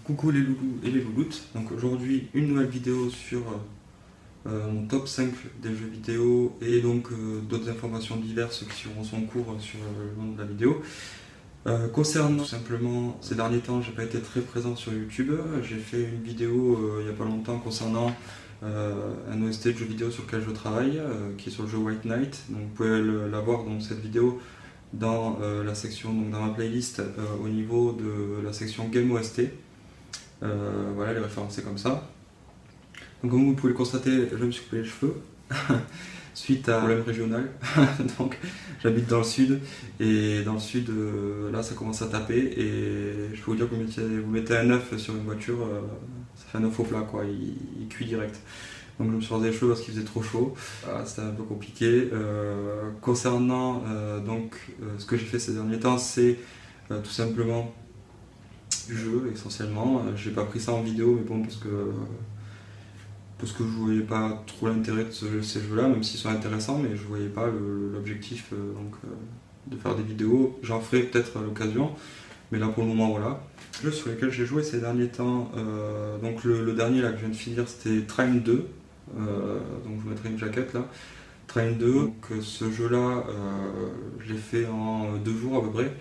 Coucou les loulous et les louloutes, donc aujourd'hui une nouvelle vidéo sur mon top 5 des jeux vidéo et donc d'autres informations diverses qui suivront son cours sur le long de la vidéo. Concernant tout simplement ces derniers temps, j'ai pas été très présent sur YouTube, j'ai fait une vidéo il n'y a pas longtemps concernant un OST de jeu vidéo sur lequel je travaille, qui est sur le jeu White Knight, donc vous pouvez la voir dans cette vidéo dans la section, donc dans ma playlist au niveau de la section Game OST. Voilà, les références c'est comme ça. Donc comme vous pouvez le constater, je me suis coupé les cheveux suite à un problème régional. Donc j'habite dans le sud et dans le sud là ça commence à taper et je peux vous dire que vous mettez un œuf sur une voiture, ça fait un œuf au plat quoi, il cuit direct. Donc je me suis rasé les cheveux parce qu'il faisait trop chaud, c'était un peu compliqué. Concernant ce que j'ai fait ces derniers temps, c'est tout simplement du jeu essentiellement. J'ai pas pris ça en vidéo mais bon parce que je voyais pas trop l'intérêt de ces jeux là, même s'ils sont intéressants, mais je voyais pas l'objectif de faire des vidéos. J'en ferai peut-être à l'occasion, mais là pour le moment voilà. Les jeux sur lesquels j'ai joué ces derniers temps, donc le dernier là que je viens de finir c'était Train 2, donc je vous mettrai une jaquette là. Train 2, donc ce jeu là je l'ai fait en 2 jours à peu près.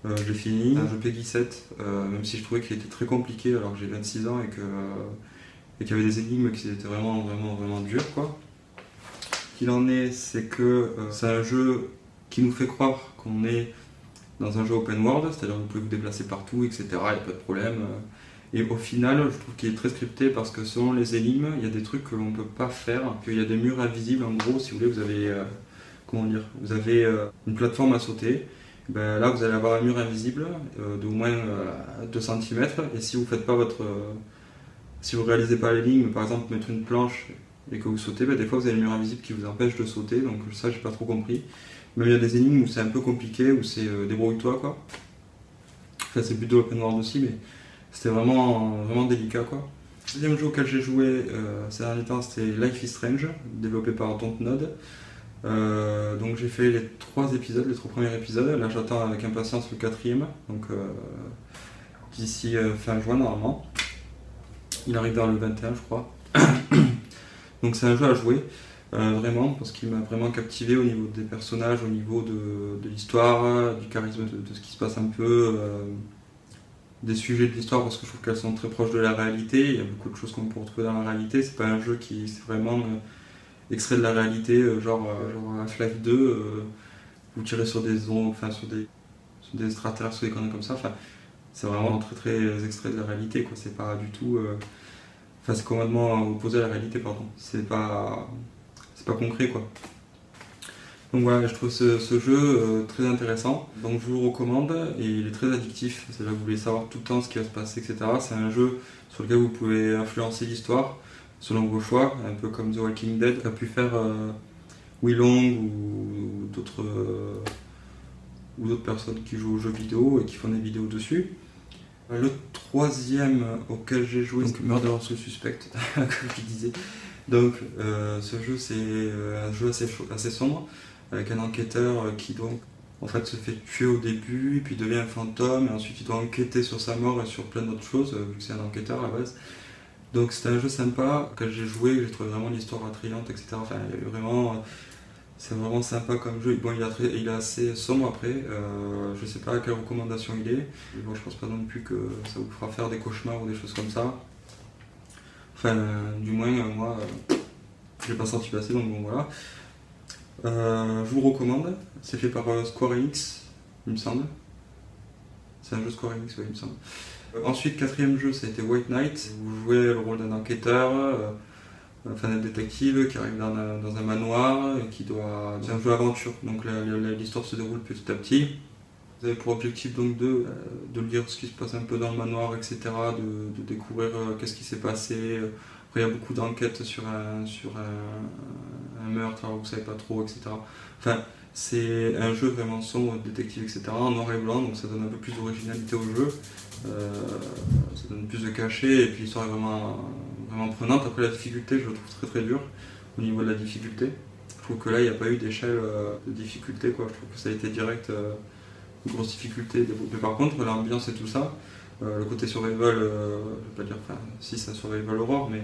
Je l'ai fini, un jeu Peggy 7, même si je trouvais qu'il était très compliqué alors que j'ai 26 ans et qu'il y avait des énigmes qui étaient vraiment dures quoi. Ce qu'il en est, c'est que c'est un jeu qui nous fait croire qu'on est dans un jeu open world, c'est-à-dire que vous pouvez vous déplacer partout, etc. Il n'y a pas de problème. Et au final, je trouve qu'il est très scripté parce que selon les énigmes, il y a des trucs que l'on ne peut pas faire, qu'il y a des murs invisibles en gros, si vous voulez, vous avez, vous avez une plateforme à sauter. Ben là vous allez avoir un mur invisible d'au moins 2 cm et si vous faites pas si vous réalisez pas les lignes, par exemple mettre une planche et que vous sautez, ben des fois vous avez le mur invisible qui vous empêche de sauter, donc ça j'ai pas trop compris. Même il y a des énigmes où c'est un peu compliqué, où c'est débrouille-toi quoi. Enfin c'est le but de l'open world aussi, mais c'était vraiment délicat quoi. Le deuxième jeu auquel j'ai joué ces derniers temps c'était Life is Strange, développé par Dontnod. Donc j'ai fait les 3 premiers épisodes, là j'attends avec impatience le 4e, donc d'ici fin juin normalement. Il arrive vers le 21 je crois. Donc c'est un jeu à jouer, vraiment, parce qu'il m'a vraiment captivé au niveau des personnages, au niveau de l'histoire, du charisme de ce qui se passe un peu, des sujets de l'histoire parce que je trouve qu'elles sont très proches de la réalité, il y a beaucoup de choses qu'on peut retrouver dans la réalité, c'est pas un jeu qui c'est vraiment extrait de la réalité, genre Half-Life 2, vous tirez sur des ondes, enfin sur des extraterrestres, sur des conneries comme ça, enfin c'est vraiment très extrait de la réalité quoi, c'est pas du tout, enfin c'est complètement opposé à la réalité pardon, c'est pas concret quoi. Donc voilà, je trouve ce jeu très intéressant, donc je vous le recommande et il est très addictif, c'est là que vous voulez savoir tout le temps ce qui va se passer etc. C'est un jeu sur lequel vous pouvez influencer l'histoire selon vos choix, un peu comme The Walking Dead a pu faire Wilong ou d'autres personnes qui jouent aux jeux vidéo et qui font des vidéos dessus. Le 3e auquel j'ai joué, donc Murder of Suspect, comme je disais. Donc ce jeu c'est un jeu assez sombre, avec un enquêteur qui donc en fait se fait tuer au début, et puis devient un fantôme, et ensuite il doit enquêter sur sa mort et sur plein d'autres choses, vu que c'est un enquêteur à la base. Donc c'était un jeu sympa, que j'ai joué, j'ai trouvé vraiment l'histoire attrayante, etc. Enfin, c'est vraiment sympa comme jeu. Bon, il est assez sombre après, je sais pas à quelle recommandation il est. Bon, je pense pas non plus que ça vous fera faire des cauchemars ou des choses comme ça. Enfin, du moins, moi, j'ai pas senti passer, donc bon voilà. Je vous recommande, c'est fait par Square Enix, il me semble. C'est un jeu Square Enix, oui, il me semble. Ensuite, 4e jeu, ça a été White Knight. Vous jouez le rôle d'un enquêteur, enfin d'un détective qui arrive dans un manoir et qui doit. C'est un jeu aventure, donc l'histoire se déroule petit à petit. Vous avez pour objectif donc de lire ce qui se passe un peu dans le manoir, etc., de découvrir qu'est-ce qui s'est passé. Après, il y a beaucoup d'enquêtes sur un meurtre, alors vous savez pas trop, etc. Enfin, c'est un jeu vraiment sombre, détective, etc., en noir et blanc, donc ça donne un peu plus d'originalité au jeu, ça donne plus de cachet, et puis l'histoire est vraiment prenante. Après la difficulté, je le trouve très dur, au niveau de la difficulté. Je trouve que là, il n'y a pas eu d'échelle de difficulté, quoi. Je trouve que ça a été direct, une grosse difficulté. Mais par contre, l'ambiance et tout ça, Le côté survival, je vais pas dire, enfin si c'est un survival horror, mais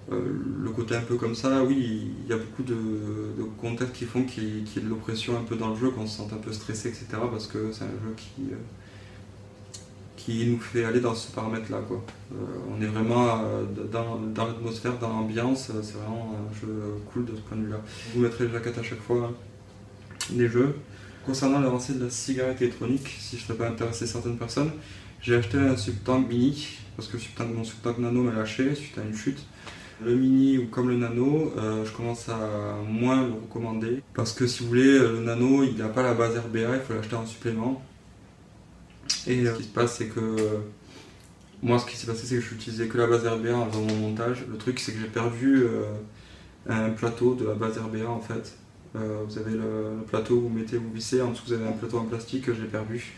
le côté un peu comme ça, oui, il y a beaucoup de contextes qui font qu'il y ait de l'oppression un peu dans le jeu, qu'on se sente un peu stressé, etc. Parce que c'est un jeu qui nous fait aller dans ce paramètre-là, quoi. On est vraiment dans l'atmosphère, dans l'ambiance, c'est vraiment un jeu cool de ce point de vue-là. Je vous mettrai le jaquette à chaque fois, hein, des jeux. Concernant l'avancée de la cigarette électronique, si je ne serais pas intéressé certaines personnes, j'ai acheté un Subtank mini, parce que mon Subtank nano m'a lâché suite à une chute. Le mini ou comme le nano, je commence à moins le recommander, parce que si vous voulez, le nano il n'a pas la base RBA, il faut l'acheter en supplément. Et ce qui se passe, c'est que moi, ce qui s'est passé, c'est que je n'utilisais que la base RBA en faisant mon montage. Le truc, c'est que j'ai perdu un plateau de la base RBA en fait. Vous avez le plateau, vous mettez, vous vissez, en dessous vous avez un plateau en plastique que j'ai perdu.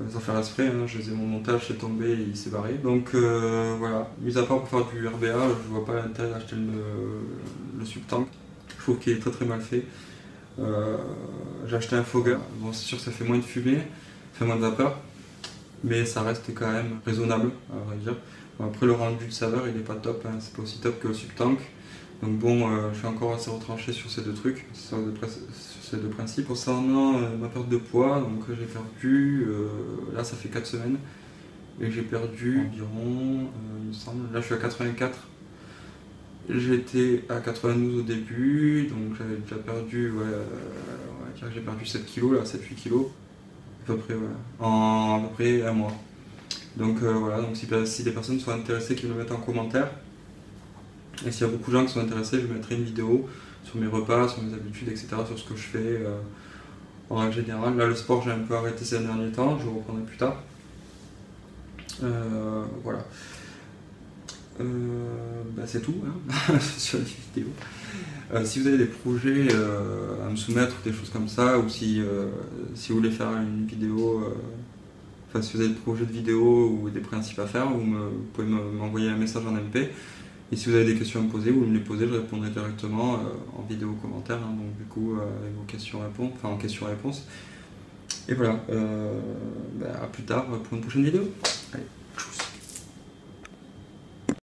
Sans faire exprès, hein, je faisais mon montage, c'est tombé et il s'est barré. Donc voilà, mis à part pour faire du RBA, je vois pas l'intérêt d'acheter le Subtank. Je trouve qu'il est très très mal fait. J'ai acheté un Fogger, bon c'est sûr que ça fait moins de fumée, ça fait moins de vapeur, mais ça reste quand même raisonnable, à vrai dire. Bon, après le rendu de saveur il est pas top, hein, c'est pas aussi top que le Subtank. Donc bon, je suis encore assez retranché sur ces deux trucs, sur ces deux principes. Concernant ma perte de poids, donc j'ai perdu, là ça fait 4 semaines, et j'ai perdu environ, il me semble, là je suis à 84. J'étais à 92 au début, donc j'avais déjà perdu, ouais, on va dire que j'ai perdu 7 kg, là, 7-8 kg, à peu près, ouais, en à peu près un mois. Donc voilà, donc si des personnes sont intéressées, qu'ils me le mettent en commentaire. Et s'il y a beaucoup de gens qui sont intéressés, je mettrai une vidéo sur mes repas, sur mes habitudes, etc., sur ce que je fais en règle générale. Là, le sport, j'ai un peu arrêté ces derniers temps, je reprendrai plus tard. Voilà. C'est tout hein, sur les vidéos. Si vous avez des projets à me soumettre, des choses comme ça, ou si vous voulez faire une vidéo, enfin si vous avez des projets de vidéo ou des principes à faire, vous pouvez m'envoyer un message en MP. Et si vous avez des questions à me poser, vous me les posez, je répondrai directement en vidéo commentaire, hein, donc du coup avec vos questions-réponses, enfin en questions-réponses. Et voilà, à plus tard pour une prochaine vidéo.